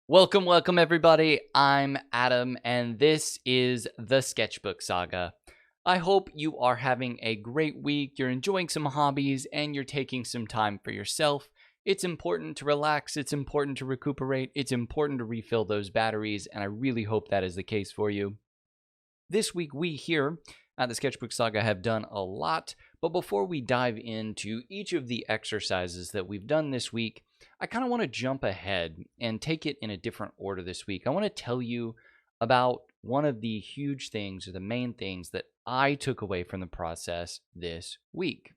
Welcome everybody. I'm Adam, and this is the Sketchbook Saga. I hope you are having a great week, you're enjoying some hobbies, and you're taking some time for yourself. It's important to relax, it's important to recuperate, it's important to refill those batteries, and I really hope that is the case for you. This week, we here at the Sketchbook Saga have done a lot, but before we dive into each of the exercises that we've done this week, I kind of want to jump ahead and take it in a different order this week. I want to tell you about one of the huge things or the main things that I took away from the process this week.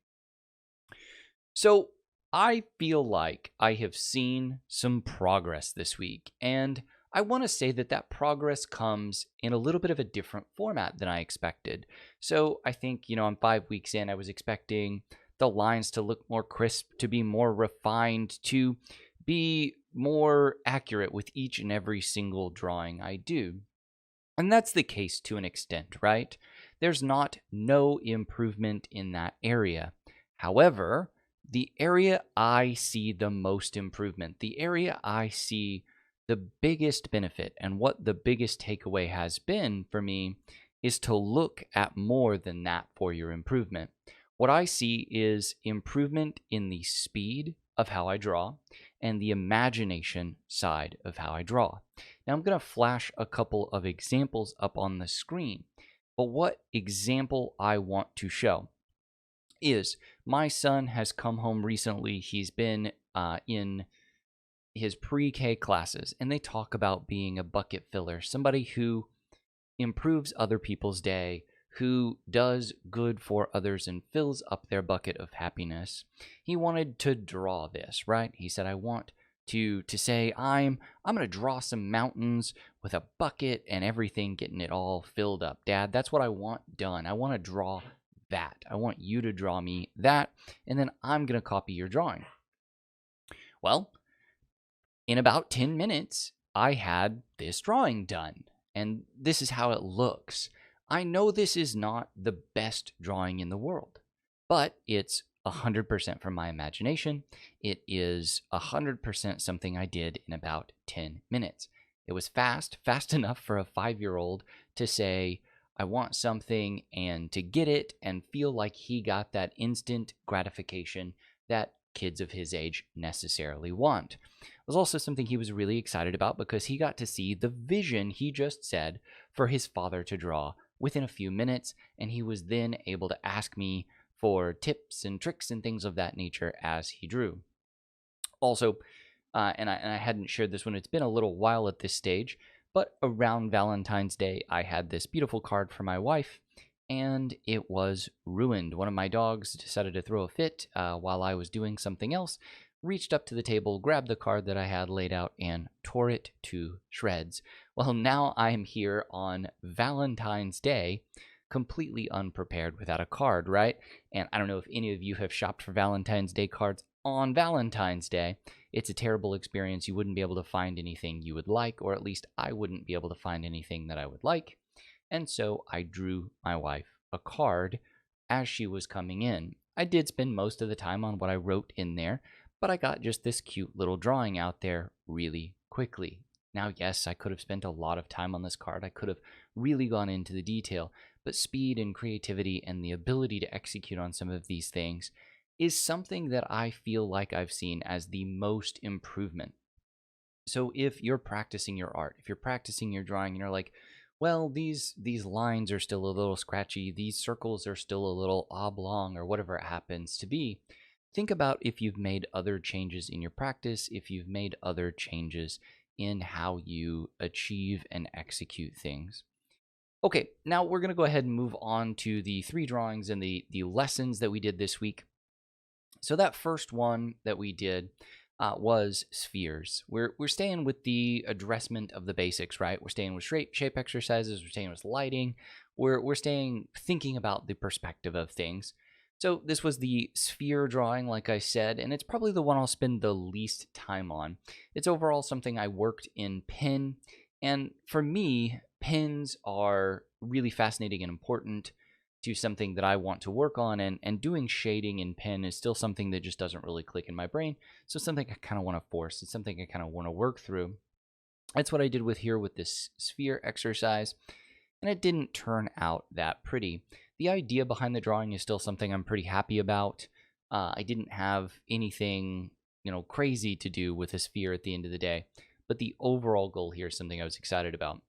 So, I feel like I have seen some progress this week, and I want to say that that progress comes in a little bit of a different format than I expected. So, I think, I'm 5 weeks in. I was expecting the lines to look more crisp, to be more refined, to be more accurate with each and every single drawing I do. And that's the case to an extent, right? There's not no improvement in that area. However, the area I see the most improvement, the area I see the biggest benefit, and what the biggest takeaway has been for me is to look at more than that for your improvement. What I see is improvement in the speed of how I draw and the imagination side of how I draw. Now I'm going to flash a couple of examples up on the screen, but what example I want to show is my son has come home recently. He's been in his pre-K classes, and they talk about being a bucket filler, somebody who improves other people's day, who does good for others and fills up their bucket of happiness. He wanted to draw this, right? He said, I want to say I'm going to draw some mountains with a bucket and everything, getting it all filled up. Dad, that's what I want done. I want to draw that. I want you to draw me that, and then I'm going to copy your drawing. Well, in about 10 minutes, I had this drawing done, and this is how it looks. I know this is not the best drawing in the world, but it's 100% from my imagination. It is 100% something I did in about 10 minutes. It was fast enough for a 5-year-old to say, I want something, and to get it and feel like he got that instant gratification that kids of his age necessarily want. It was also something he was really excited about because he got to see the vision he just said for his father to draw within a few minutes, and he was then able to ask me for tips and tricks and things of that nature as he drew. Also, and I hadn't shared this one, it's been a little while at this stage, but around Valentine's Day, I had this beautiful card for my wife, and it was ruined. One of my dogs decided to throw a fit while I was doing something else, reached up to the table, grabbed the card that I had laid out, and tore it to shreds. Well, now I am here on Valentine's Day, completely unprepared without a card, right? And I don't know if any of you have shopped for Valentine's Day cards on Valentine's Day. It's a terrible experience. You wouldn't be able to find anything you would like, or at least I wouldn't be able to find anything that I would like. And so I drew my wife a card as she was coming in. I did spend most of the time on what I wrote in there, but I got just this cute little drawing out there really quickly. Now, yes, I could have spent a lot of time on this card. I could have really gone into the detail, but speed and creativity and the ability to execute on some of these things is something that I feel like I've seen as the most improvement. So if you're practicing your art, if you're practicing your drawing, and you're like, well, these lines are still a little scratchy, these circles are still a little oblong, or whatever it happens to be, think about if you've made other changes in your practice, if you've made other changes in how you achieve and execute things. Okay, now we're going to go ahead and move on to the 3 drawings and the lessons that we did this week. So that first one that we did was spheres. We're staying with the addressment of the basics, right? We're staying with shape exercises. We're staying with lighting. We're staying thinking about the perspective of things. So this was the sphere drawing, like I said, and it's probably the one I'll spend the least time on. It's overall something I worked in pen, and for me, pens are really fascinating and important to something that I want to work on, and doing shading in pen is still something that just doesn't really click in my brain, so it's something I kind of want to force. It's something I kind of want to work through. That's what I did with here with this sphere exercise, and it didn't turn out that pretty. The idea behind the drawing is still something I'm pretty happy about. I didn't have anything, crazy to do with a sphere at the end of the day, but the overall goal here is something I was excited about.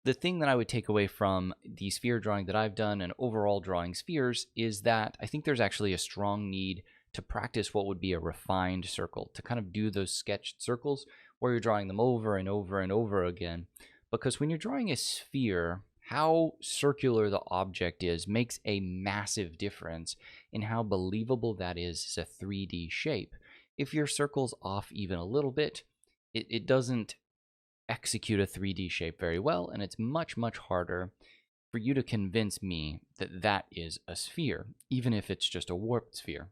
The thing that I would take away from the sphere drawing that I've done and overall drawing spheres is that I think there's actually a strong need to practice what would be a refined circle, to kind of do those sketched circles where you're drawing them over and over and over again. Because when you're drawing a sphere, how circular the object is makes a massive difference in how believable that is as a 3D shape. If your circle's off even a little bit, it doesn't execute a 3D shape very well, and it's much, much harder for you to convince me that that is a sphere, even if it's just a warped sphere.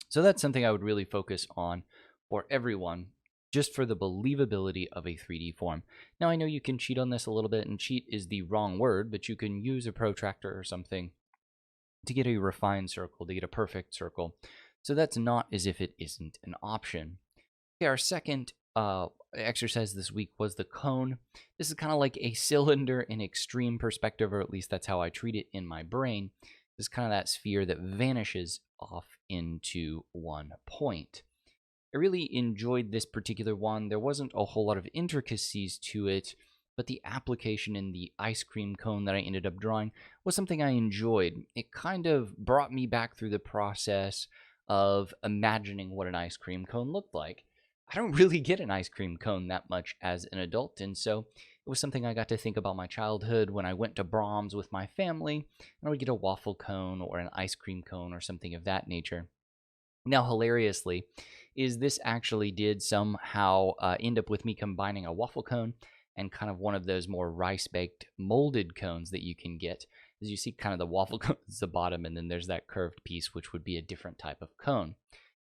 So that's something I would really focus on for everyone, just for the believability of a 3D form. Now, I know you can cheat on this a little bit, and cheat is the wrong word, but you can use a protractor or something to get a refined circle, to get a perfect circle. So that's not as if it isn't an option. Okay, our second exercise this week was the cone. This is kind of like a cylinder in extreme perspective, or at least that's how I treat it in my brain. This is kind of that sphere that vanishes off into one point. I really enjoyed this particular one. There wasn't a whole lot of intricacies to it, but the application in the ice cream cone that I ended up drawing was something I enjoyed. It kind of brought me back through the process of imagining what an ice cream cone looked like. I don't really get an ice cream cone that much as an adult, and so it was something I got to think about my childhood when I went to Brahms with my family, and I would get a waffle cone or an ice cream cone or something of that nature. Now, hilariously, is this actually did somehow end up with me combining a waffle cone and kind of one of those more rice-baked molded cones that you can get. As you see, kind of the waffle cone is the bottom, and then there's that curved piece, which would be a different type of cone.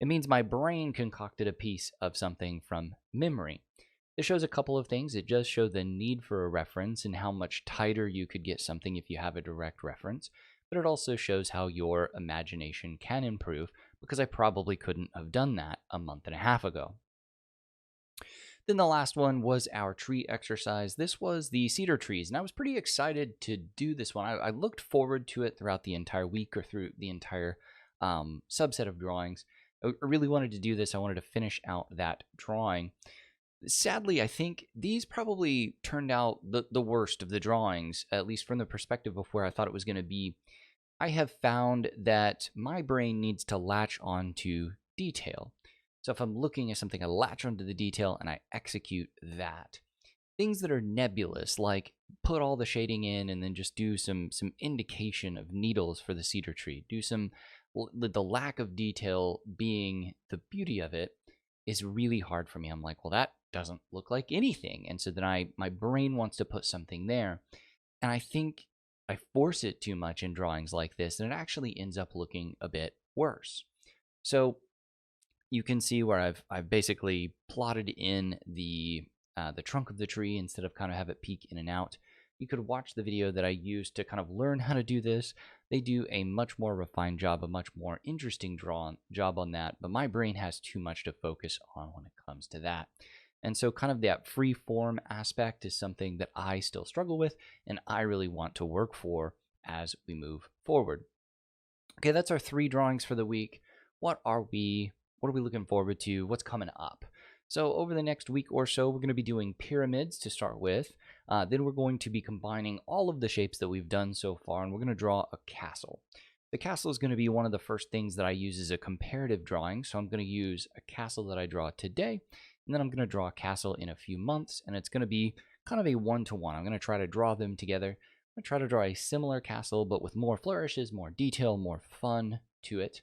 It means my brain concocted a piece of something from memory. This shows a couple of things. It does show the need for a reference and how much tighter you could get something if you have a direct reference, but it also shows how your imagination can improve, because I probably couldn't have done that a month and a half ago. Then the last one was our tree exercise. This was the cedar trees, and I was pretty excited to do this one. I looked forward to it throughout the entire week or through the entire subset of drawings. I really wanted to do this. I wanted to finish out that drawing. Sadly, I think these probably turned out the worst of the drawings, at least from the perspective of where I thought it was going to be. I have found that my brain needs to latch on to detail. So if I'm looking at something, I latch onto the detail and I execute that. Things that are nebulous, like put all the shading in and then just do some indication of needles for the cedar tree. Do some, the lack of detail being the beauty of it is really hard for me. I'm like, well, that doesn't look like anything. And so then my brain wants to put something there. And I think I force it too much in drawings like this, and it actually ends up looking a bit worse. So you can see where I've basically plotted in the trunk of the tree instead of kind of have it peek in and out. You could watch the video that I used to kind of learn how to do this. They do a much more refined job, a much more interesting job on that, but my brain has too much to focus on when it comes to that. And so kind of that free form aspect is something that I still struggle with and I really want to work for as we move forward. Okay, that's our 3 drawings for the week. What are we looking forward to? What's coming up? So over the next week or so, we're going to be doing pyramids to start with. Then we're going to be combining all of the shapes that we've done so far, and we're going to draw a castle. The castle is going to be one of the first things that I use as a comparative drawing. So I'm going to use a castle that I draw today, and then I'm going to draw a castle in a few months, and it's going to be kind of a one-to-one. I'm going to try to draw them together. I'm going to try to draw a similar castle, but with more flourishes, more detail, more fun to it.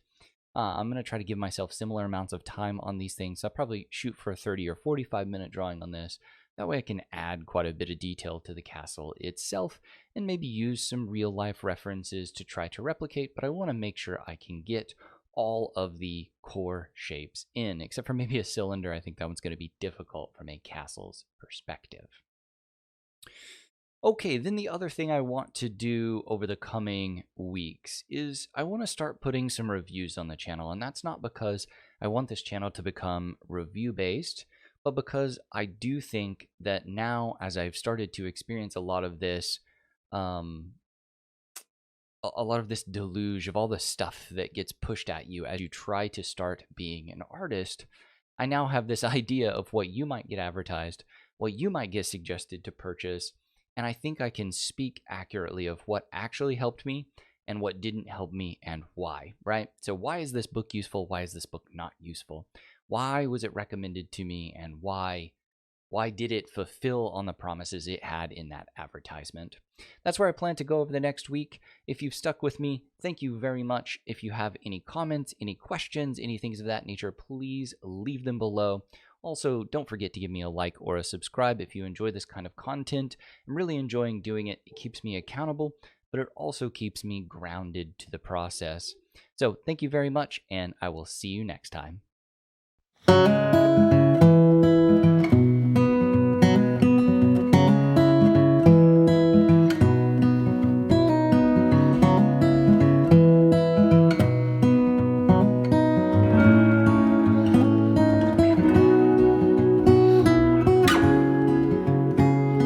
I'm going to try to give myself similar amounts of time on these things. So I'll probably shoot for a 30 or 45-minute drawing on this. That way I can add quite a bit of detail to the castle itself and maybe use some real-life references to try to replicate, but I want to make sure I can get all of the core shapes in, except for maybe a cylinder. I think that one's going to be difficult from a castle's perspective. Okay, then the other thing I want to do over the coming weeks is I want to start putting some reviews on the channel, and that's not because I want this channel to become review-based, but because I do think that now, as I've started to experience a lot of this, um, a lot of this deluge of all the stuff that gets pushed at you as you try to start being an artist, I now have this idea of what you might get advertised, what you might get suggested to purchase, and I think I can speak accurately of what actually helped me and what didn't help me and why, right? So, why is this book useful? Why is this book not useful? Why was it recommended to me, and why did it fulfill on the promises it had in that advertisement? That's where I plan to go over the next week. If you've stuck with me, thank you very much. If you have any comments, any questions, any things of that nature, please leave them below. Also, don't forget to give me a like or a subscribe if you enjoy this kind of content. I'm really enjoying doing it. It keeps me accountable, but it also keeps me grounded to the process. So, thank you very much, and I will see you next time.